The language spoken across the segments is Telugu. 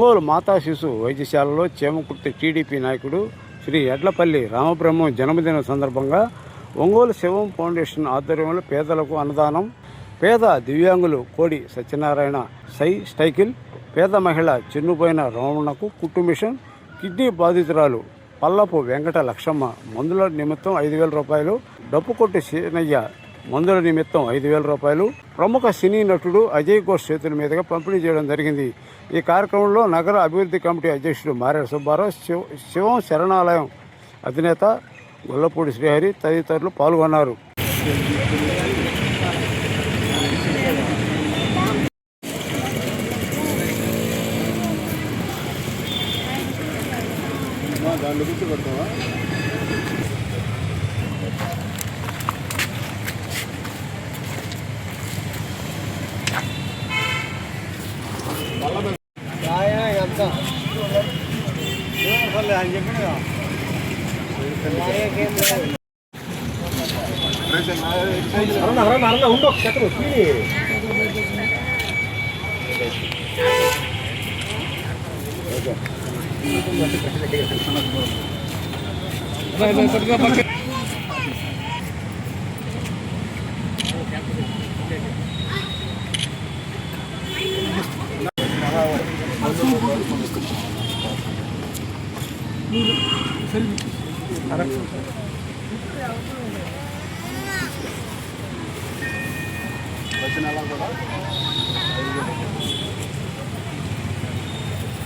ఒంగోలు మాతా శిశు వైద్యశాలలో చేమకుర్తి టీడీపీ నాయకుడు శ్రీ ఎడ్లపల్లి రామబ్రహ్మం జన్మదిన సందర్భంగా ఒంగోలు శివం ఫౌండేషన్ ఆధ్వర్యంలో పేదలకు అన్నదానం, పేద దివ్యాంగులు కోడి సత్యనారాయణ సైకిల్, పేద మహిళ చిన్నుపోయిన రమణకు కుట్టు మిషన్, కిడ్నీ బాధితురాలు పల్లపు వెంకట లక్షమ్మ మందుల నిమిత్తం 5,000 రూపాయలు, డప్పుకొట్టి సీనయ్య మందుల నిమిత్తం 5,000 రూపాయలు ప్రముఖ సినీ నటుడు అజయ్ ఘోష్ చేతుల మీదుగా పంపిణీ చేయడం జరిగింది. ఈ కార్యక్రమంలో నగర అభివృద్ధి కమిటీ అధ్యక్షుడు మారేడు సుబ్బారావు, శివం శరణాలయం అధినేత గొల్లపూడి శ్రీహరి తదితరులు పాల్గొన్నారు.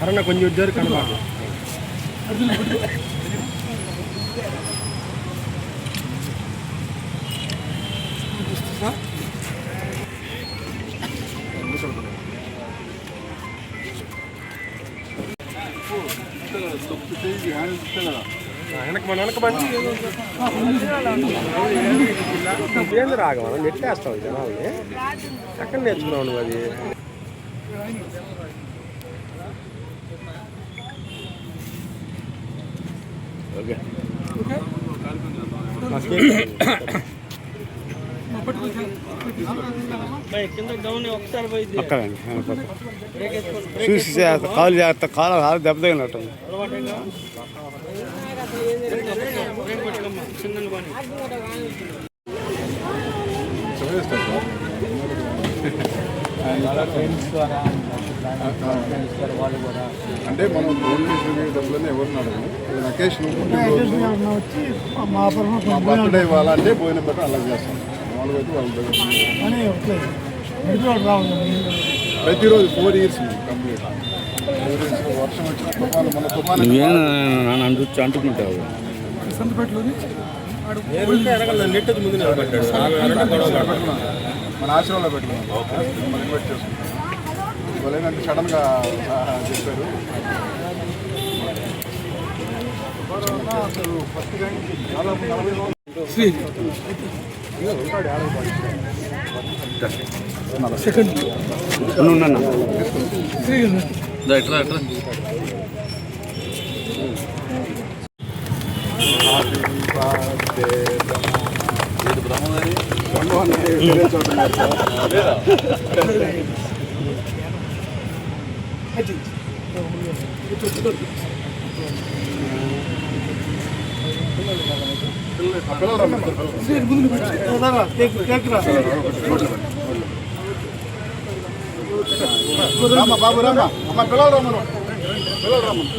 అరణ కొంచెం ఉద్యోగం కనబడదు. వెనక మన వెనక మంచి ఏంది రాగమనం నెట్టేస్తావు జనాల్ని ఎక్కడ నేర్చుకున్నావు నువ్వు అది? చూసి కాలు జాగ్రత్త, కాలు దెబ్బ తగినట్టు. అంటే మనం డొనేషన్ డబ్బులని ఎవరిని అడగము. అకేషన్ మా బర్త్డే ఇవ్వాలంటే పోయిన బట్టి అలా చేస్తాం. మామూలుగా అయితే వాళ్ళు ప్రతిరోజు 4 years కంప్లీట్. వర్షం వచ్చిన తుఫాను, మన తుఫాను అంటుకుంటావు నెట్ ముందు మన ఆశ్రమంలో పెట్టుకున్నాం. మనం ఇన్వైట్ చేసుకున్నాం. వాళ్ళేంటంటే సడన్గా చెప్పారు. బాబు రామ్మ, అమ్మ పిల్లలు రమ్మను, పిల్లలు రమ్మను.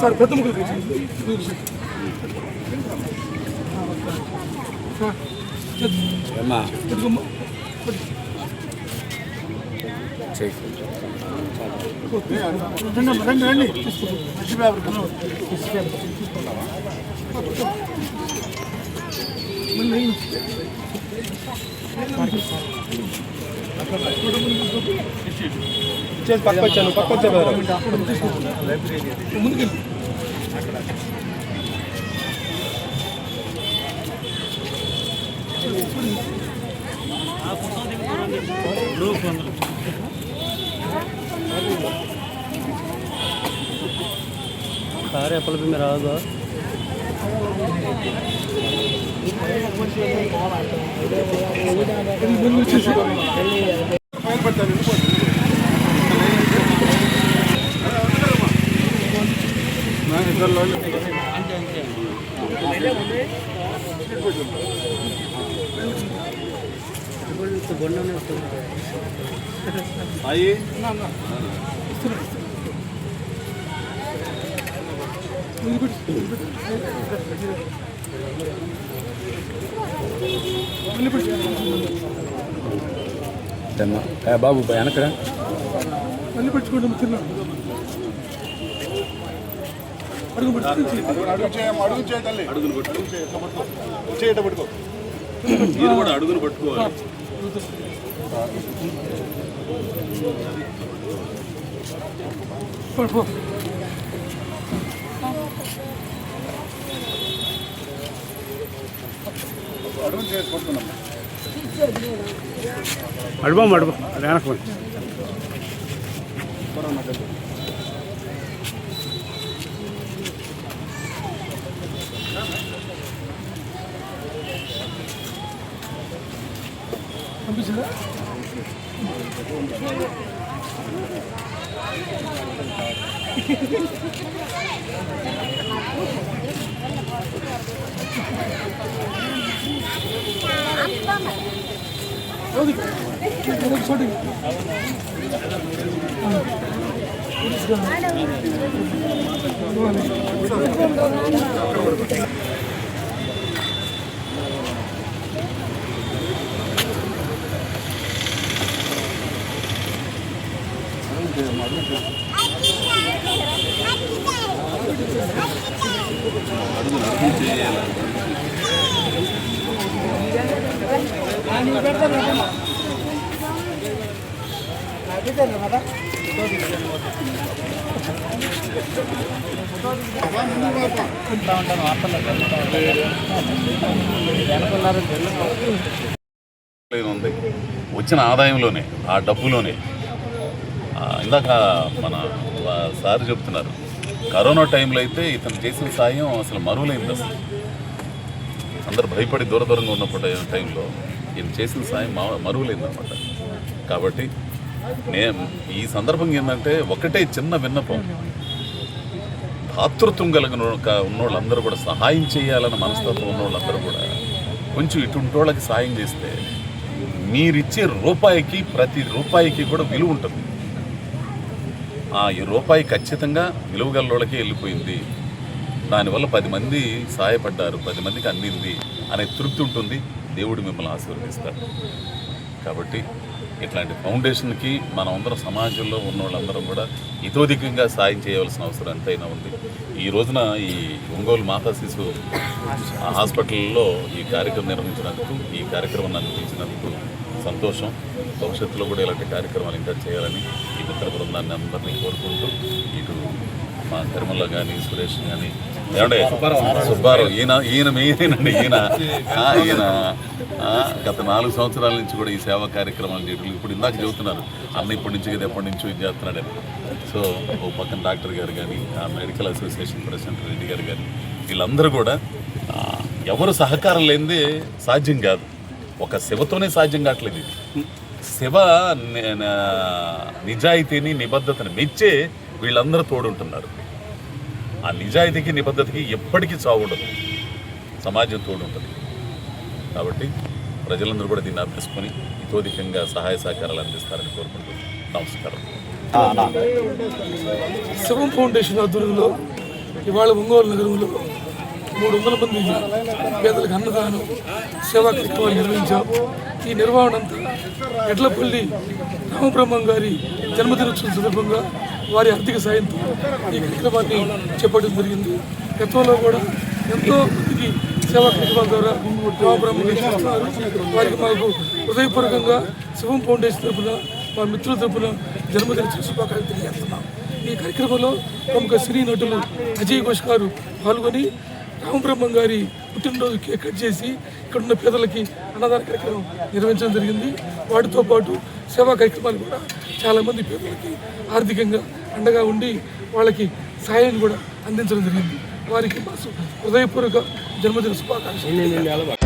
సార్ పెద్ద ముగ్గురు రండి పక్క వచ్చాను ముందుకు सारे एप्पल भी मेरा होगा। బాబు వెనకరా మళ్ళీ పెట్టుకోండి చిన్న అడుగు చేయ తల్లి అడుగును పట్టు చేయట పట్టుకో మీరు కూడా అడుగును పట్టుకోవాలి అడుగు చేసి పట్టుకున్నాం అడుగు వెనక పంపించదా ఉంది వచ్చిన ఆదాయంలోనే ఆ డబ్బులోనే ఇందాక మన సార్ చెప్తున్నారు కరోనా టైంలో అయితే ఇతను చేసిన సాయం అసలు మరువలేనిది అసలు అందరు భయపడి దూరంగా ఉన్నప్పుడు టైంలో ఈయన చేసిన సాయం మరువలేదన్నమాట. కాబట్టి ఈ సందర్భంగా ఏంటంటే ఒకటే చిన్న విన్నపం, భాతృత్వం కలిగిన ఉన్నోళ్ళందరూ కూడా సహాయం చేయాలన్న మనస్తత్వం ఉన్నోళ్ళందరూ కూడా కొంచెం ఇటుంటోళ్ళకి సాయం చేస్తే మీరిచ్చే రూపాయికి ప్రతి రూపాయికి కూడా విలువ ఉంటుంది. ఈ రూపాయి ఖచ్చితంగా విలువ గల్లోళ్ళకే వెళ్ళిపోయింది, దానివల్ల 10 మంది సహాయపడ్డారు, 10 మందికి అందింది అనే తృప్తి ఉంటుంది. దేవుడు మిమ్మల్ని ఆశీర్వదిస్తాడు. కాబట్టి ఇట్లాంటి ఫౌండేషన్కి మనం అందరం సమాజంలో ఉన్న వాళ్ళందరం కూడా ఇతోధికంగా సాయం చేయవలసిన అవసరం ఎంతైనా ఉంది. ఈ రోజున ఈ ఒంగోలు మాతా శిశు హాస్పిటల్లో ఈ కార్యక్రమం నిర్వహించినందుకు, ఈ కార్యక్రమం అందించినందుకు సంతోషం. భవిష్యత్తులో కూడా ఇలాంటి కార్యక్రమాలు ఇంకా చేయాలని ఈ మిత్ర బృందాన్ని అందరినీ కోరుకుంటూ, ఇటు మా తిరుమల కానీ సురేష్ కానీ ఏమంటే సుబ్బారావు ఈయన మెయినండి. ఈయన గత 4 సంవత్సరాల నుంచి కూడా ఈ సేవా కార్యక్రమాలు చేయడం. ఇప్పుడు ఇందాక చెబుతున్నారు అన్న ఇప్పటి నుంచి కదా ఎప్పటి నుంచో ఇది చేస్తున్నాడని. సో ఓ పక్కన డాక్టర్ గారు కానీ, మెడికల్ అసోసియేషన్ ప్రెసిడెంట్ రెడ్డి గారు కానీ, వీళ్ళందరూ కూడా ఎవరు సహకారం లేనిదే సాధ్యం కాదు. ఒక శివతోనే సాధ్యం కావట్లేదు. ఇది శివ నిజాయితీని నిబద్ధతని మెచ్చే వీళ్ళందరూ తోడుంటున్నారు. ఆ నిజాయితీకి నిబద్ధతకి ఎప్పటికీ చావుండదు, సమాజం తోడుంటుంది. కాబట్టి ప్రజలందరూ కూడా దీన్ని అర్థించుకొని ఇతోధికంగా సహాయ సహకారాలు అందిస్తారని కోరుకుంటున్నాను. నమస్కారం. శివం ఫౌండేషన్ ఆధ్వర్యంలో ఇవాళ ఒంగోలు నగరంలో 300 మంది పేదలకు అన్నదానం సేవా కార్యక్రమాలు నిర్వహించాం. ఈ నిర్వహణ అంతా ఎడ్లపల్లి రామబ్రహ్మం గారి జన్మదినోత్సవం సందర్భంగా వారి ఆర్థిక సాయంతో ఈ కార్యక్రమాన్ని చేపట్టడం జరిగింది. గతంలో కూడా ఎంతో మందికి సేవా కార్యక్రమాల ద్వారా రామబ్రహ్మం చేస్తున్నారు. వారికి మాకు హృదయపూర్వకంగా శివం ఫౌండేషన్ తరఫున, మా మిత్రుల తరఫున జన్మదిన శుభాకాంక్షలు తెలియజేస్తున్నాం. ఈ కార్యక్రమంలో ప్రముఖ సినీ నటులు అజయ్ ఘోష్ గారు పాల్గొని రామబ్రహ్మం గారి పుట్టినరోజు కేక్ కట్ చేసి ఇక్కడున్న పేదలకి అన్నదాన కార్యక్రమం నిర్వహించడం జరిగింది. వాటితో పాటు సేవా కార్యక్రమాలు కూడా చాలామంది పేదలకి ఆర్థికంగా అండగా ఉండి వాళ్ళకి సాయం కూడా అందించడం జరిగింది. వారికి హృదయపూర్వక జన్మదిన శుభాకాంక్షలు.